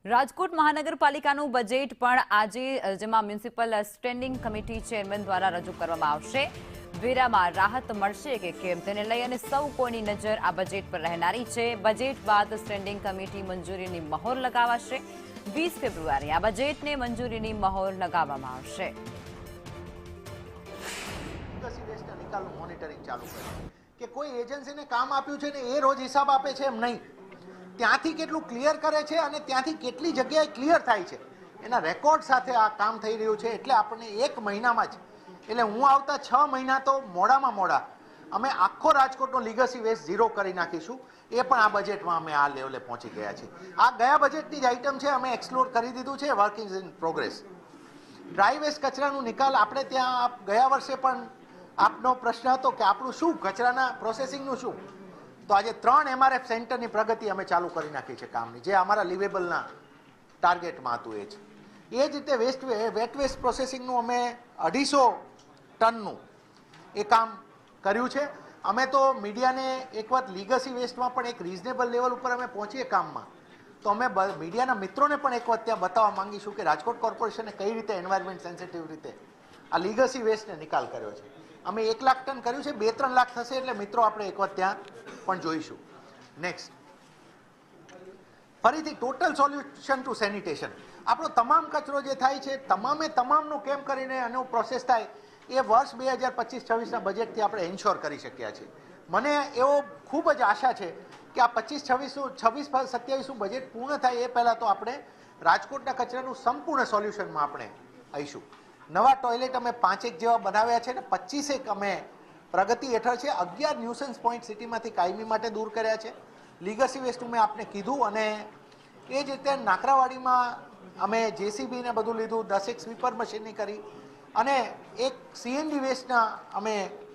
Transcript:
Rajkot મહાનગરપાલિકાનું budget પણ આજે જેમાં મ્યુનિસિપલ સ્ટેન્ડિંગ કમિટી ચેરમેન દ્વારા રજૂ કરવામાં આવશે। વેરામાં રાહત મળશે કે કેમ તેને લઈ અને સૌ કોઈની નજર આ બજેટ પર રહેનારી છે। બજેટ બાદ સ્ટેન્ડિંગ કમિટી મંજૂરીની મહોર લગાવશે। 20 ફેબ્રુઆરી આ બજેટને મંજૂરીની મહોર લગાવવામાં આવશે। મોનિટરિંગ ચાલુ કરે કે કોઈ એજન્સીને કામ આપ્યું છે ને એ રોજ હિસાબ આપે છે એમ નહીં, ત્યાંથી કેટલું ક્લિયર કરે છે અને ત્યાંથી કેટલી જગ્યાએ ક્લિયર થાય છે એના રેકોર્ડ સાથે આ કામ થઈ રહ્યું છે। એટલે આપણને એક મહિનામાં જ, એટલે હું આવતા 6 મહિના તો મોડામાં મોડા અમે આખો રાજકોટનો લીગસી વેસ્ટ ઝીરો કરી નાખીશું। એ પણ આ બજેટમાં અમે આ લેવલે પહોંચી ગયા છીએ। આ ગયા બજેટની જ આઇટમ છે, અમે એક્સપ્લોર કરી દીધું છે, working in progress. Dry waste કચરાનું નિકાલ આપણે ત્યાં ગયા વર્ષે પણ આપનો પ્રશ્ન હતો કે આપણું શું કચરાના પ્રોસેસિંગનું શું, તો આજે 3 MRF સેન્ટરની પ્રગતિ અમે ચાલુ કરી નાખી છે કામની, જે અમારા લિવેબલના ટાર્ગેટમાં હતું। એ જ રીતે વેટ વેસ્ટ પ્રોસેસિંગનું અમે 250 ટનનું એ કામ કર્યું છે। અમે તો મીડિયાને એક વાત લીગસી વેસ્ટમાં પણ એક રિઝનેબલ લેવલ ઉપર અમે પહોંચીએ કામમાં, તો અમે મીડિયાના મિત્રોને પણ એક વાત ત્યાં બતાવવા માંગીશું કે રાજકોટ કોર્પોરેશને કઈ રીતે એન્વાયરમેન્ટ સેન્સિટિવ રીતે આ લીગસી વેસ્ટને નિકાલ કર્યો છે। અમે 1 લાખ ટન કર્યું છે, 2-3 લાખ થશે, એટલે મિત્રો આપણે એક વખત ત્યાં પણ જોઈશું। નેક્સ્ટ, ફરીથી ટોટલ સોલ્યુશન ટુ સેનિટેશન, આપણો તમામ કચરો જે થાય છે તમામનું કેમ કરીને એનો પ્રોસેસ થાય એ વર્ષ 2025-26ના બજેટથી આપણે એન્શ્યોર કરી શક્યા છીએ। મને એવો ખૂબ જ આશા છે કે આ 26-27નું બજેટ પૂર્ણ થાય એ પહેલાં તો આપણે રાજકોટના કચરાનું સંપૂર્ણ સોલ્યુશનમાં આપણે આવીશું। નવા ટોયલેટ અમે 5 જેવા બનાવ્યા છે ને 25 અમે પ્રગતિ હેઠળ છે। 11 ન્યુસન્સ પોઈન્ટ સિટીમાંથી કાયમી માટે દૂર કર્યા છે। લીગસી વેસ્ટ મેં આપને કીધું, અને એ જ રીતે નાકરાવાડીમાં અમે JCB ને બધું લીધું, 10 સ્વીપર મશીનની કરી, અને એક CNG વેસ્ટના અમે